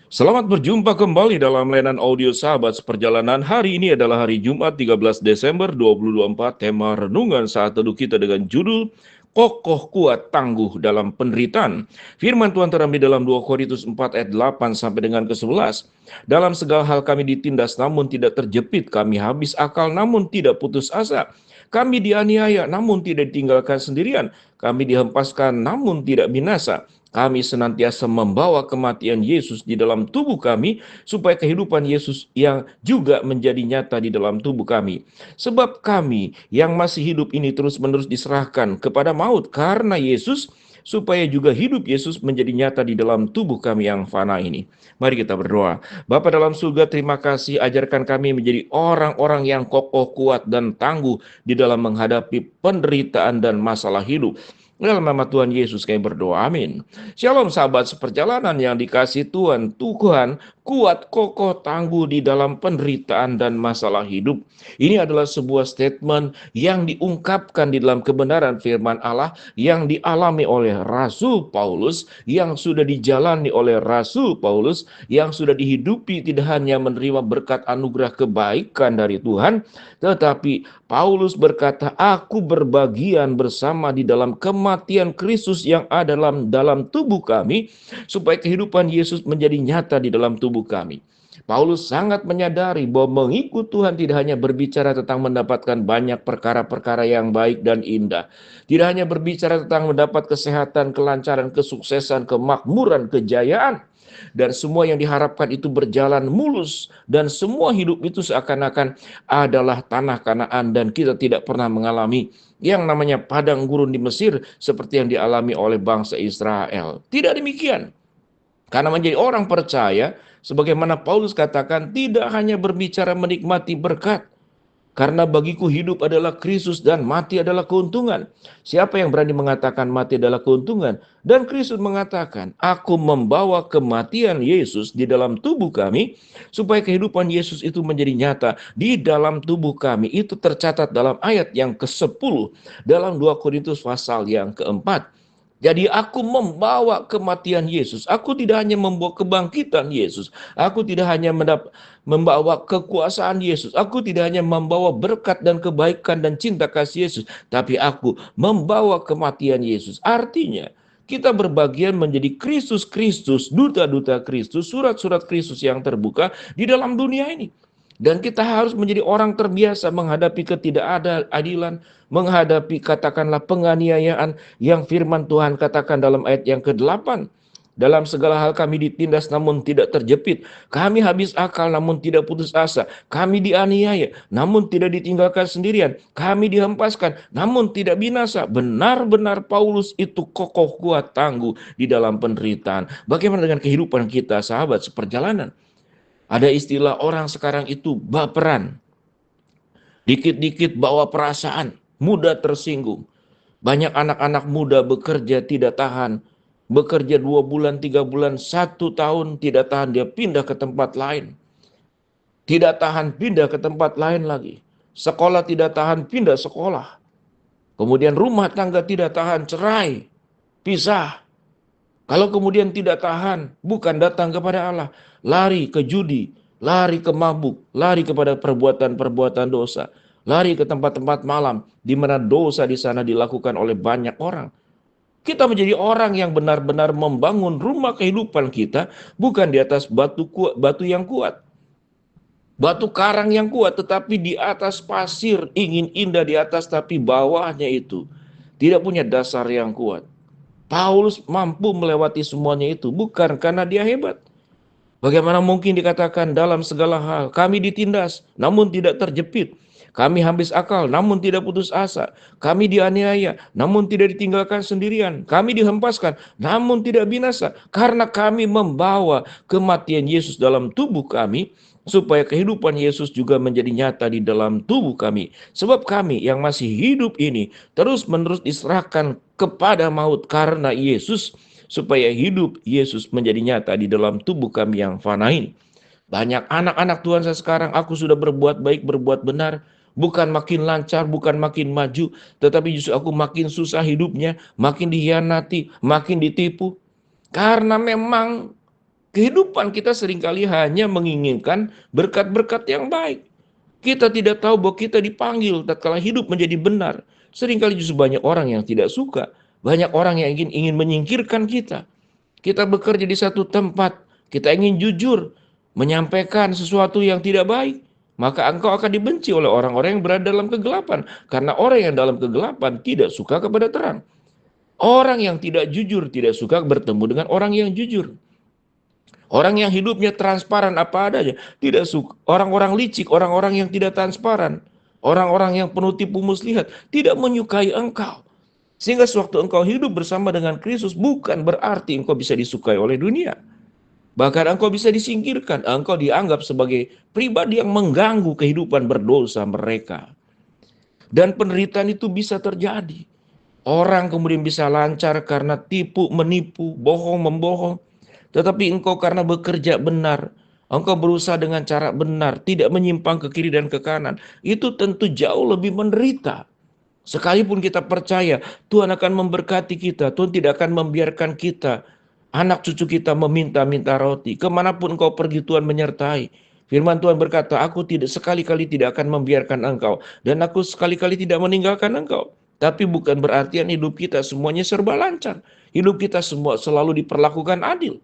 Selamat berjumpa kembali dalam layanan audio Sahabat Seperjalanan. Hari ini adalah hari Jumat 13 Desember 2024. Tema renungan saat teduh kita dengan judul Kokoh Kuat Tangguh dalam Penderitaan. Firman Tuhan terambil dalam 2 Korintus 4 ayat 8 sampai dengan ke-11. Dalam segala hal kami ditindas namun tidak terjepit, kami habis akal namun tidak putus asa. Kami dianiaya namun tidak ditinggalkan sendirian, kami dihempaskan namun tidak binasa. Kami senantiasa membawa kematian Yesus di dalam tubuh kami, supaya kehidupan Yesus yang juga menjadi nyata di dalam tubuh kami. Sebab kami yang masih hidup ini terus-menerus diserahkan kepada maut karena Yesus, supaya juga hidup Yesus menjadi nyata di dalam tubuh kami yang fana ini. Mari kita berdoa. Bapa dalam surga, terima kasih, ajarkan kami menjadi orang-orang yang kokoh, kuat, dan tangguh di dalam menghadapi penderitaan dan masalah hidup. Dalam nama Tuhan Yesus kami berdoa, amin. Shalom sahabat seperjalanan yang dikasih Tuhan. Tuhan kuat, kokoh, tangguh di dalam penderitaan dan masalah hidup. Ini adalah sebuah statement yang diungkapkan di dalam kebenaran firman Allah yang dialami oleh Rasul Paulus, yang sudah dijalani oleh Rasul Paulus, yang sudah dihidupi tidak hanya menerima berkat anugerah kebaikan dari Tuhan, tetapi Paulus berkata, aku berbagian bersama di dalam kematian Kristus yang ada dalam tubuh kami, supaya kehidupan Yesus menjadi nyata di dalam tubuh kami. Paulus sangat menyadari bahwa mengikut Tuhan tidak hanya berbicara tentang mendapatkan banyak perkara-perkara yang baik dan indah. Tidak hanya berbicara tentang mendapat kesehatan, kelancaran, kesuksesan, kemakmuran, kejayaan. Dan semua yang diharapkan itu berjalan mulus. Dan semua hidup itu seakan-akan adalah tanah Kanaan. Dan kita tidak pernah mengalami yang namanya padang gurun di Mesir seperti yang dialami oleh bangsa Israel. Tidak demikian. Karena menjadi orang percaya, sebagaimana Paulus katakan, tidak hanya berbicara menikmati berkat. Karena bagiku hidup adalah Kristus dan mati adalah keuntungan. Siapa yang berani mengatakan mati adalah keuntungan? Dan Kristus mengatakan, aku membawa kematian Yesus di dalam tubuh kami, supaya kehidupan Yesus itu menjadi nyata di dalam tubuh kami. Itu tercatat dalam ayat yang ke-10 dalam 2 Korintus pasal yang ke-4. Jadi aku membawa kematian Yesus. Aku tidak hanya membawa kebangkitan Yesus. Aku tidak hanya membawa kekuasaan Yesus. Aku tidak hanya membawa berkat dan kebaikan dan cinta kasih Yesus. Tapi aku membawa kematian Yesus. Artinya kita berbagian menjadi Kristus, duta-duta Kristus, surat-surat Kristus yang terbuka di dalam dunia ini. Dan kita harus menjadi orang terbiasa menghadapi ketidakadilan, menghadapi katakanlah penganiayaan yang firman Tuhan katakan dalam ayat yang ke-8. Dalam segala hal kami ditindas namun tidak terjepit. Kami habis akal namun tidak putus asa. Kami dianiaya namun tidak ditinggalkan sendirian. Kami dihempaskan namun tidak binasa. Benar-benar Paulus itu kokoh, kuat, tangguh di dalam penderitaan. Bagaimana dengan kehidupan kita sahabat seperjalanan? Ada istilah orang sekarang itu baperan. Dikit-dikit bawa perasaan, mudah tersinggung. Banyak anak-anak muda bekerja tidak tahan. Bekerja 2 bulan, 3 bulan, 1 tahun tidak tahan, dia pindah ke tempat lain. Tidak tahan, pindah ke tempat lain lagi. Sekolah tidak tahan, pindah sekolah. Kemudian rumah tangga tidak tahan, cerai, pisah. Kalau kemudian tidak tahan, bukan datang kepada Allah, lari ke judi, lari ke mabuk, lari kepada perbuatan-perbuatan dosa, lari ke tempat-tempat malam, di mana dosa di sana dilakukan oleh banyak orang. Kita menjadi orang yang benar-benar membangun rumah kehidupan kita, bukan di atas batu yang kuat, batu karang yang kuat, tetapi di atas pasir, ingin indah di atas, tapi bawahnya itu tidak punya dasar yang kuat. Paulus mampu melewati semuanya itu bukan karena dia hebat. Bagaimana mungkin dikatakan dalam segala hal kami ditindas namun tidak terjepit. Kami habis akal namun tidak putus asa. Kami dianiaya namun tidak ditinggalkan sendirian. Kami dihempaskan namun tidak binasa. Karena kami membawa kematian Yesus dalam tubuh kami, supaya kehidupan Yesus juga menjadi nyata di dalam tubuh kami. Sebab kami yang masih hidup ini terus-menerus diserahkan kepada maut karena Yesus, supaya hidup Yesus menjadi nyata di dalam tubuh kami yang fana ini. Banyak anak-anak Tuhan saya sekarang, aku sudah berbuat baik, berbuat benar, bukan makin lancar, bukan makin maju, tetapi justru aku makin susah hidupnya, makin dihianati, makin ditipu. Karena memang Kehidupan kita seringkali hanya menginginkan berkat-berkat yang baik. Kita tidak tahu bahwa kita dipanggil tatkala hidup menjadi benar. Seringkali justru banyak orang yang tidak suka. Banyak orang yang ingin menyingkirkan kita. Kita bekerja di satu tempat, kita ingin jujur, menyampaikan sesuatu yang tidak baik, maka engkau akan dibenci oleh orang-orang yang berada dalam kegelapan. Karena orang yang dalam kegelapan tidak suka kepada terang. Orang yang tidak jujur tidak suka bertemu dengan orang yang jujur. Orang yang hidupnya transparan apa adanya, tidak suka. Orang-orang licik, orang-orang yang tidak transparan, orang-orang yang penuh tipu muslihat, tidak menyukai engkau. Sehingga sewaktu engkau hidup bersama dengan Kristus, bukan berarti engkau bisa disukai oleh dunia. Bahkan engkau bisa disingkirkan, engkau dianggap sebagai pribadi yang mengganggu kehidupan berdosa mereka. Dan penderitaan itu bisa terjadi. Orang kemudian bisa lancar karena tipu, menipu, bohong, membohong. Tetapi engkau karena bekerja benar, engkau berusaha dengan cara benar, tidak menyimpang ke kiri dan ke kanan, itu tentu jauh lebih menderita. Sekalipun kita percaya Tuhan akan memberkati kita, Tuhan tidak akan membiarkan kita, anak cucu kita meminta-minta roti. Kemanapun engkau pergi Tuhan menyertai. Firman Tuhan berkata, aku tidak sekali-kali tidak akan membiarkan engkau, dan aku sekali-kali tidak meninggalkan engkau. Tapi bukan berarti hidup kita semuanya serba lancar. Hidup kita semua selalu diperlakukan adil.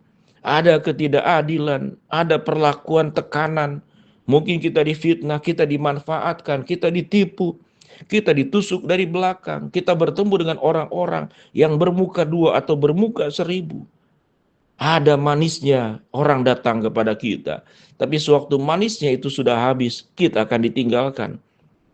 Ada ketidakadilan, ada perlakuan tekanan. Mungkin kita difitnah, kita dimanfaatkan, kita ditipu. Kita ditusuk dari belakang, kita bertemu dengan orang-orang yang bermuka dua atau bermuka seribu. Ada manisnya orang datang kepada kita, tapi sewaktu manisnya itu sudah habis, kita akan ditinggalkan.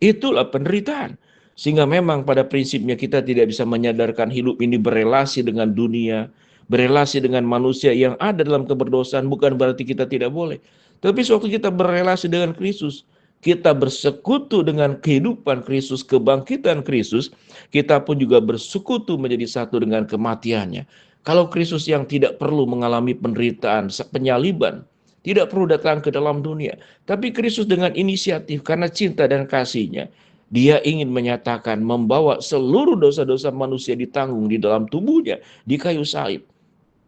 Itulah penderitaan. Sehingga memang pada prinsipnya kita tidak bisa menyadarkan hidup ini berelasi dengan dunia, berelasi dengan manusia yang ada dalam keberdosaan, bukan berarti kita tidak boleh. Tapi sewaktu kita berelasi dengan Kristus, kita bersekutu dengan kehidupan Kristus, kebangkitan Kristus, kita pun juga bersekutu menjadi satu dengan kematiannya. Kalau Kristus yang tidak perlu mengalami penderitaan, penyaliban, tidak perlu datang ke dalam dunia, tapi Kristus dengan inisiatif karena cinta dan kasih-Nya, Dia ingin menyatakan membawa seluruh dosa-dosa manusia ditanggung di dalam tubuhnya di kayu salib.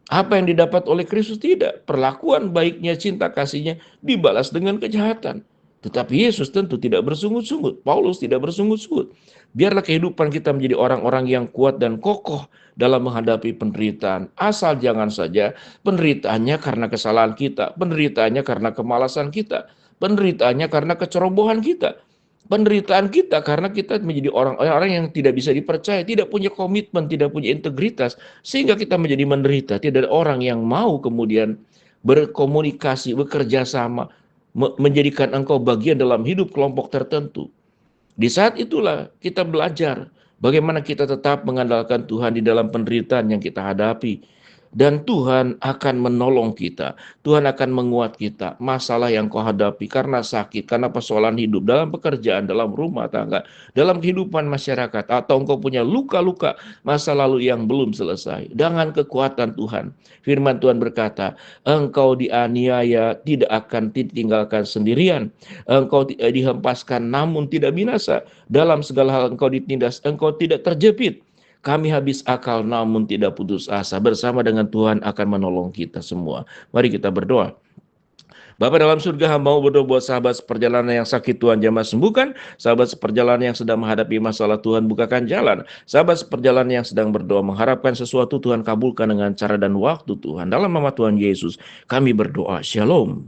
Apa yang didapat oleh Kristus? Tidak. Perlakuan baiknya, cinta kasih-Nya dibalas dengan kejahatan. Tetapi Yesus tentu tidak bersungut-sungut. Paulus tidak bersungut-sungut. Biarlah kehidupan kita menjadi orang-orang yang kuat dan kokoh dalam menghadapi penderitaan. Asal jangan saja penderitaannya karena kesalahan kita, penderitaannya karena kemalasan kita, penderitaannya karena kecerobohan kita. Penderitaan kita karena kita menjadi orang-orang yang tidak bisa dipercaya, tidak punya komitmen, tidak punya integritas, sehingga kita menjadi menderita. Tidak ada orang yang mau kemudian berkomunikasi, bekerja sama, menjadikan engkau bagian dalam hidup kelompok tertentu. Di saat itulah kita belajar bagaimana kita tetap mengandalkan Tuhan di dalam penderitaan yang kita hadapi. Dan Tuhan akan menolong kita. Tuhan akan menguat kita. Masalah yang kau hadapi karena sakit, karena persoalan hidup, dalam pekerjaan, dalam rumah tangga, dalam kehidupan masyarakat, atau engkau punya luka-luka masa lalu yang belum selesai. Dengan kekuatan Tuhan, firman Tuhan berkata, engkau dianiaya tidak akan ditinggalkan sendirian. Engkau dihempaskan namun tidak binasa. Dalam segala hal engkau ditindas, engkau tidak terjepit. Kami habis akal namun tidak putus asa. Bersama dengan Tuhan akan menolong kita semua. Mari kita berdoa. Bapa dalam surga, hamba mau berdoa buat sahabat seperjalanan yang sakit, Tuhan jamah sembuhkan. Sahabat seperjalanan yang sedang menghadapi masalah, Tuhan bukakan jalan. Sahabat seperjalanan yang sedang berdoa mengharapkan sesuatu, Tuhan kabulkan dengan cara dan waktu Tuhan. Dalam nama Tuhan Yesus kami berdoa. Shalom.